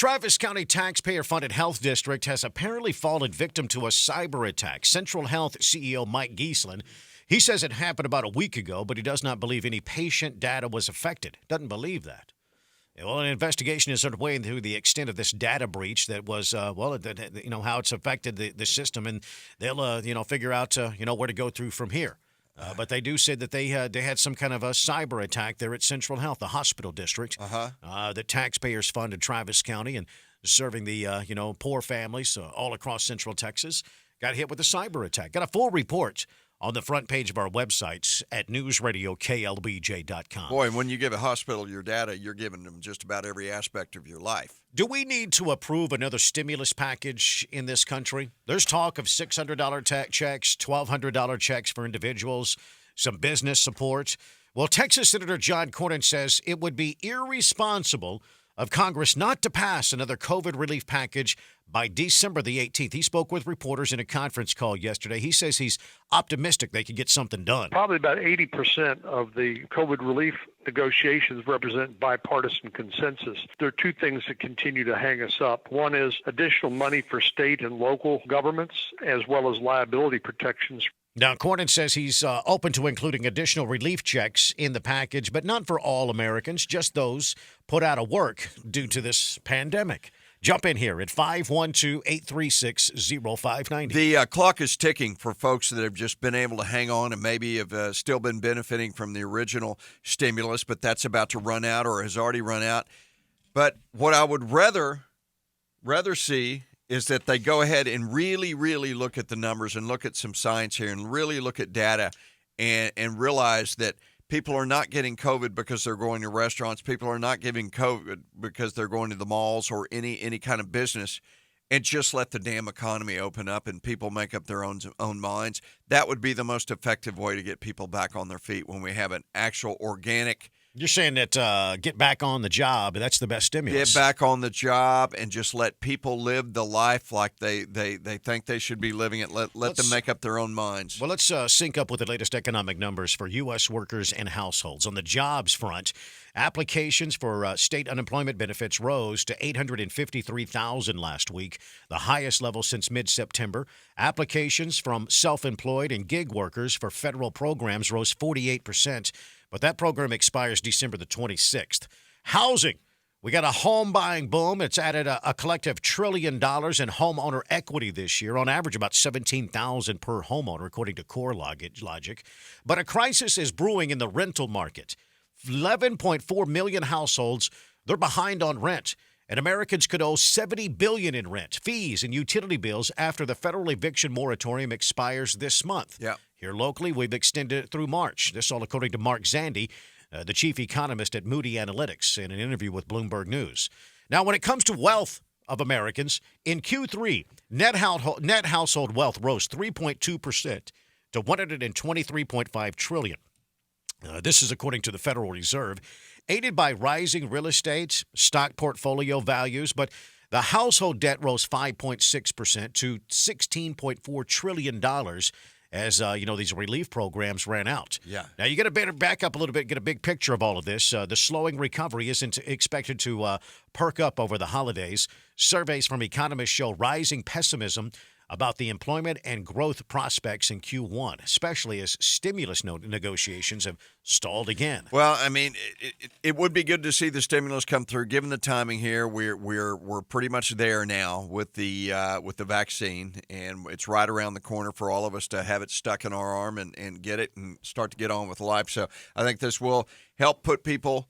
Travis County taxpayer-funded health district has apparently fallen victim to a cyber attack. Central Health CEO Mike Giesland, he says it happened about a week ago, but he does not believe any patient data was affected. Doesn't believe that. Well, an investigation is underway into the extent of this data breach that was, how it's affected the system, and they'll, figure out, where to go through from here. But they do say that they had some kind of a cyber attack there at Central Health, the hospital district, that taxpayers funded Travis County and serving the, poor families all across Central Texas. Got hit with a cyber attack. Got a full report on the front page of our websites at newsradioklbj.com. Boy, and when you give a hospital your data, you're giving them just about every aspect of your life. Do we need to approve another stimulus package in this country? There's talk of $600 tax checks, $1,200 checks for individuals, some business support. Well, Texas Senator John Cornyn says it would be irresponsible of Congress not to pass another COVID relief package by December the 18th. He spoke with reporters in a conference call yesterday. He says he's optimistic they could get something done. Probably about 80% of the COVID relief negotiations represent bipartisan consensus. There are two things that continue to hang us up. One is additional money for state and local governments, as well as liability protections. Now, Cornyn says he's open to including additional relief checks in the package, but not for all Americans, just those put out of work due to this pandemic. Jump in here at 512-836-0590. The clock is ticking for folks that have just been able to hang on and maybe have still been benefiting from the original stimulus, but that's about to run out or has already run out. But what I would rather see is that they go ahead and really, really look at the numbers and look at some science here and really look at data and realize that people are not getting COVID because they're going to restaurants. People are not getting COVID because they're going to the malls or any kind of business, and just let the damn economy open up and people make up their own minds. That would be the most effective way to get people back on their feet when we have an actual organic. You're saying that get back on the job, that's the best stimulus. Get back on the job and just let people live the life like they think they should be living it. Let them make up their own minds. Well, let's sync up with the latest economic numbers for U.S. workers and households. On the jobs front, applications for state unemployment benefits rose to 853,000 last week, the highest level since mid-September. Applications from self-employed and gig workers for federal programs rose 48%. But that program expires December the 26th. Housing. We got a home buying boom. It's added a collective $1 trillion in homeowner equity this year, on average about $17,000 per homeowner, according to Core Logic. But a crisis is brewing in the rental market. 11.4 million households, they're behind on rent. And Americans could owe $70 billion in rent, fees, and utility bills after the federal eviction moratorium expires this month. Yeah. Here locally, we've extended it through March. This all according to Mark Zandi, the chief economist at Moody Analytics, in an interview with Bloomberg News. Now, when it comes to wealth of Americans, in Q3, net household wealth rose 3.2% to $123.5 trillion. This is according to the Federal Reserve, aided by rising real estate, stock portfolio values, but the household debt rose 5.6% to $16.4 trillion as, these relief programs ran out. Yeah. Now, you got to better back up a little bit, get a big picture of all of this. The slowing recovery isn't expected to perk up over the holidays. Surveys from economists show rising pessimism about the employment and growth prospects in Q1, especially as stimulus negotiations have stalled again. Well, I mean, it would be good to see the stimulus come through. Given the timing here, we're pretty much there now with the vaccine, and it's right around the corner for all of us to have it stuck in our arm and get it and start to get on with life. So I think this will help put people.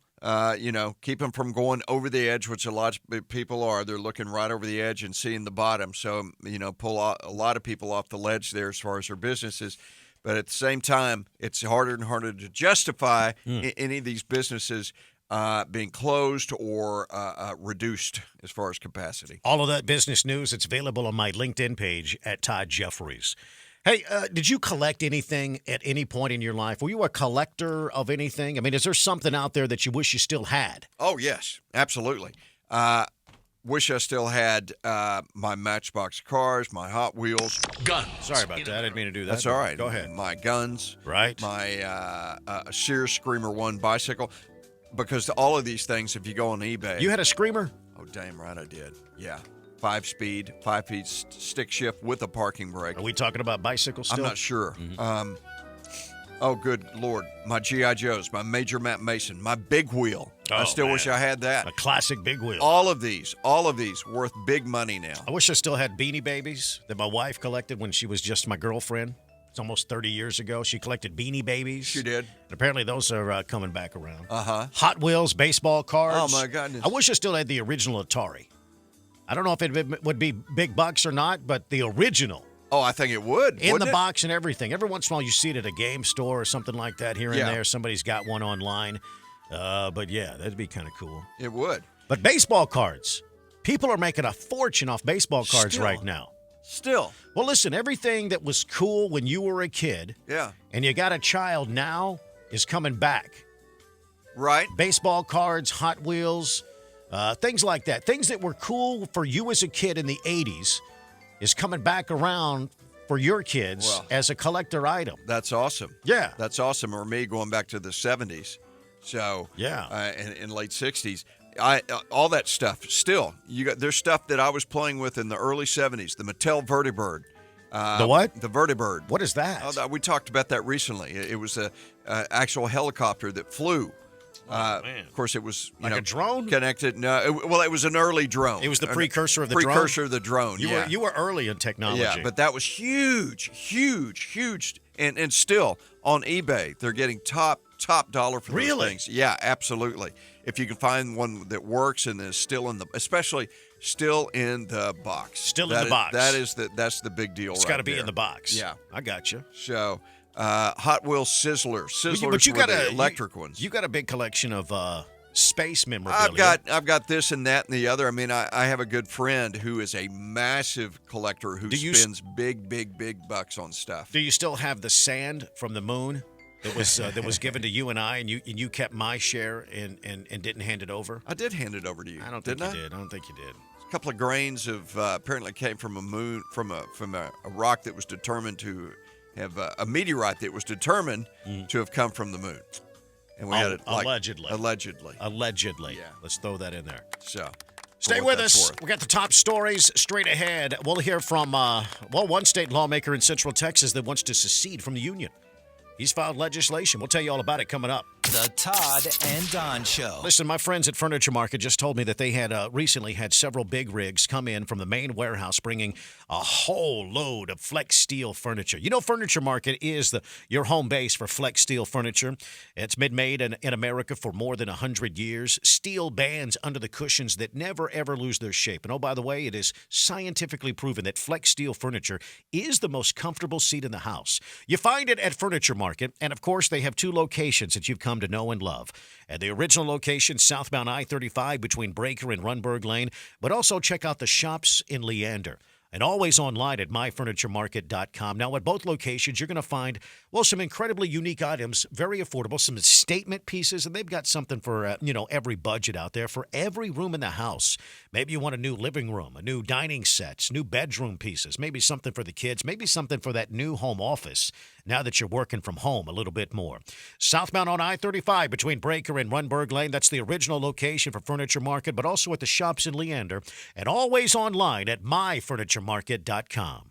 Keep them from going over the edge, which a lot of people are. They're looking right over the edge and seeing the bottom. So, pull a lot of people off the ledge there as far as their businesses. But at the same time, it's harder and harder to justify any of these businesses being closed or reduced as far as capacity. All of that business news, it's available on my LinkedIn page at Todd Jeffries. Hey, did you collect anything at any point in your life? Were you a collector of anything? I mean, is there something out there that you wish you still had? Oh, yes, absolutely. Wish I still had my Matchbox cars, my Hot Wheels. Guns. Sorry about that. I didn't mean to do that. That's all right. Go ahead. My guns. Right. My Sears Screamer 1 bicycle. Because all of these things, if you go on eBay. You had a Screamer? Oh, damn right I did. Yeah. 5-speed stick shift with a parking brake. Are we talking about bicycles still? I'm not sure. Oh, good Lord. My G.I. Joes, my Major Matt Mason, my big wheel. I still wish I had that. A classic big wheel. All of these worth big money now. I wish I still had Beanie Babies that my wife collected when she was just my girlfriend. It's almost 30 years ago. She collected Beanie Babies. She did. And apparently those are coming back around. Uh-huh. Hot Wheels, baseball cards. Oh, my goodness. I wish I still had the original Atari. I don't know if it would be big bucks or not, but the original. Oh, I think it would. In the box and everything. Every once in a while you see it at a game store or something like that here and there. Somebody's got one online. But, yeah, that'd be kind of cool. It would. But baseball cards. People are making a fortune off baseball cards right now. Still. Well, listen, everything that was cool when you were a kid and you got a child now is coming back. Right. Baseball cards, Hot Wheels, things like that. Things that were cool for you as a kid in the 80s is coming back around for your kids as a collector item. That's awesome. Yeah. That's awesome. Or me going back to the 70s. So, in late 60s. All that stuff still. There's stuff that I was playing with in the early 70s. The Mattel Vertibird. The what? The Vertibird. What is that? We talked about that recently. It was a actual helicopter that flew. Man. Of course, it was a drone connected. No, it was an early drone. It was the precursor of the drone. Precursor of the drone. You were early in technology. Yeah, but that was huge, and still on eBay they're getting top dollar for those things. Yeah, absolutely. If you can find one that works and is still especially still in the box. Still in the box. That's the big deal. It's got to be in the box. Yeah, I got you. So. Hot Wheels Sizzlers but you were got the electric ones. You got a big collection of space memorabilia. I've got this and that and the other. I mean, I have a good friend who is a massive collector who spends big bucks on stuff. Do you still have the sand from the moon that was given to you and I, and you kept my share and didn't hand it over? I did hand it over to you. I don't think you did. I don't think you did. A couple of grains of apparently came from a moon from a rock that was determined to have a meteorite that was determined to have come from the moon. And we had it allegedly. Allegedly. Yeah. Let's throw that in there. So stay with us. We got the top stories straight ahead. We'll hear from, one state lawmaker in Central Texas that wants to secede from the union. He's filed legislation. We'll tell you all about it coming up. The Todd and Don Show. Listen, my friends at Furniture Market just told me that they had recently had several big rigs come in from the main warehouse bringing a whole load of flex steel furniture. You know, Furniture Market is your home base for flex steel furniture. It's been made in America for more than 100 years. Steel bands under the cushions that never, ever lose their shape. And oh, by the way, it is scientifically proven that flex steel furniture is the most comfortable seat in the house. You find it at Furniture Market. And, of course, they have two locations that you've come to know and love. At the original location, southbound I-35 between Breaker and Runberg Lane, but also check out the shops in Leander. And always online at myfurnituremarket.com. Now, at both locations, you're going to find, some incredibly unique items, very affordable, some statement pieces, and they've got something for, every budget out there, for every room in the house. Maybe you want a new living room, a new dining sets, new bedroom pieces, maybe something for the kids, maybe something for that new home office now that you're working from home a little bit more. Southbound on I-35 between Breaker and Runberg Lane, that's the original location for Furniture Market, but also at the shops in Leander, and always online at myfurnituremarket.com.